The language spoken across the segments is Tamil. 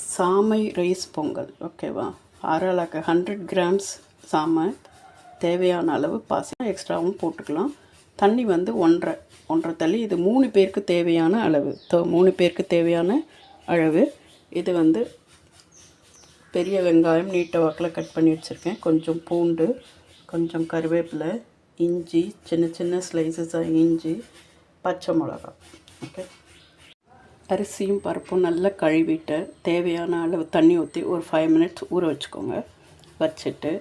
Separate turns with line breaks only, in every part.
சாமை ரைஸ் பொங்கல் ஓகேவா. 100 கிராம்ஸ் சாமை, தேவையான அளவு பாசி, எக்ஸ்ட்ராவும் போட்டுக்கலாம். தண்ணி வந்து ஒன்றரை தள்ளி. இது 3 பேருக்கு தேவையான அளவு. 3 பேருக்கு தேவையான அளவு. இது வந்து பெரிய வெங்காயம் நீட்ட வாக்கில் கட் பண்ணி வச்சுருக்கேன். கொஞ்சம் பூண்டு, கொஞ்சம் கருவேப்பிலை, இஞ்சி, சின்ன சின்ன ஸ்லைசஸாக இஞ்சி, பச்சை மிளகாய். ஓகே, அரிசியும் பருப்பும் நல்லா கழுவிட்டு தேவையான அளவு தண்ணி ஊற்றி ஒரு 5 மினிட்ஸ் ஊற வச்சுக்கோங்க. வச்சுட்டு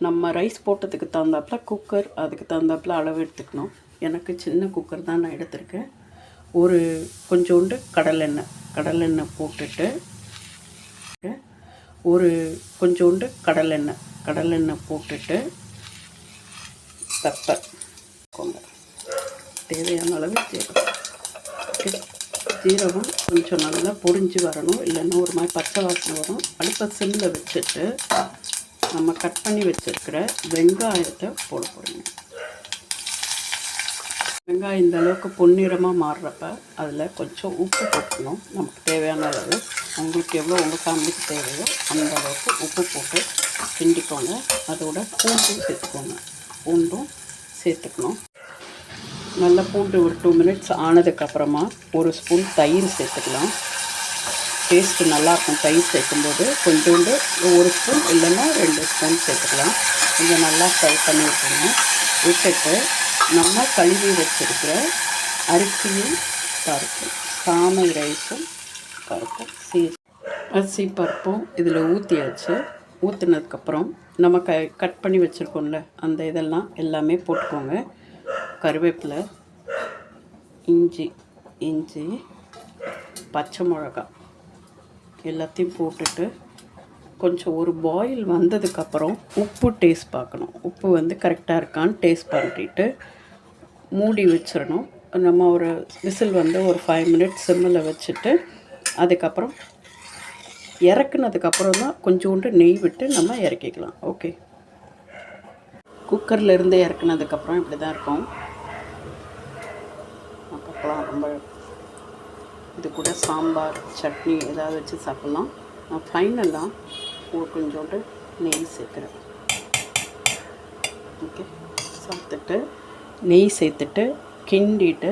நம்ம ரைஸ் போட்டதுக்கு தகுந்தாப்பில் குக்கர் அதுக்கு தகுந்தாப்பில் அளவு எடுத்துக்கணும். எனக்கு சின்ன குக்கர் தான் நான் எடுத்திருக்கேன். ஒரு கொஞ்சோண்டு கடலெண்ணெய் போட்டுட்டு கொஞ்சோண்டு கடலெண்ணெய் போட்டுட்டு பெப்பர் தேவையான அளவு ஜீரகம் கொஞ்சம் நல்லா பொரிஞ்சு வரணும், இல்லைன்னா ஒரு மாதிரி பச்சை வாசனை வரும். அடுப்பை சிம்மில் வச்சுட்டு நம்ம கட் பண்ணி வச்சுருக்கிற வெங்காயத்தை போட போகிறோங்க. வெங்காயம் இந்த அளவுக்கு பொன்னிறமாக மாறுறப்ப அதில் கொஞ்சம் உப்பு போட்டுக்கணும். நமக்கு தேவையான அளவு, உங்களுக்கு எவ்வளோ உங்கள் ஃபேமிலிக்கு தேவையோ அந்த அளவுக்கு உப்பு போட்டு கிண்டிக்கோங்க. அதோட பூண்டும் சேர்த்துக்கணும். நல்லா பூண்டு ஒரு 2 மினிட்ஸ் ஆனதுக்கப்புறமா ஒரு ஸ்பூன் தயிர் சேர்த்துக்கலாம். டேஸ்ட்டு நல்லாயிருக்கும். தயிர் சேர்க்கும்போது கொஞ்சோண்டு ஒரு ஸ்பூன் இல்லைன்னா 2 ஸ்பூன் சேர்த்துக்கலாம். கொஞ்சம் நல்லா ஃப்ரை பண்ணி விட்டுட்டு நம்ம கழுவி வச்சுருக்கிற அரிசியும் பருப்பும், சாமை ரைஸும் பருப்பும் அரிசி பருப்பும் இதில் ஊற்றியாச்சு. ஊற்றினதுக்கப்புறம் நம்ம கட் பண்ணி வச்சுருக்கோம்ல அந்த இதெல்லாம் எல்லாமே போட்டுக்கோங்க. கருவேப்பிலை, இஞ்சி, பச்சை மிளகாய் எல்லாத்தையும் போட்டுட்டு கொஞ்சம் ஒரு பாயில் வந்ததுக்கப்புறம் உப்பு டேஸ்ட் பார்க்கணும். உப்பு வந்து கரெக்டாக இருக்கான்னு டேஸ்ட் பண்ணிட்டு மூடி வச்சிடணும். நம்ம ஒரு விசில் வந்து ஒரு 5 மினிட்ஸ் சிம்மில் வச்சுட்டு அதுக்கப்புறம் இறக்குனதுக்கப்புறம் தான் கொஞ்சோண்டு நெய் விட்டு நம்ம இறக்கிக்கலாம். ஓகே, குக்கரில் இருந்து இறக்குனதுக்கப்புறம் இப்படி தான் இருக்கும். பார்க்கலாம். ரொம்ப இது கூட சாம்பார், சட்னி ஏதாவது வச்சு சாப்பிட்லாம். நான் ஃபைனலாக கொஞ்சோண்டு நெய் சேர்க்குறேன். ஓகே, நெய் சேர்த்துட்டு கிண்டிட்டு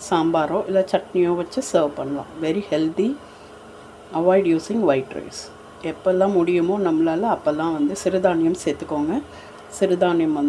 சாம்பாரோ இல்லை சட்னியோ வச்சு சர்வ் பண்ணலாம். Very healthy. Avoid using white rice. எப்போல்லாம் முடியுமோ நம்மளால் அப்போல்லாம் வந்து சிறுதானியம் சேர்த்துக்கோங்க. சிறுதானியம் வந்து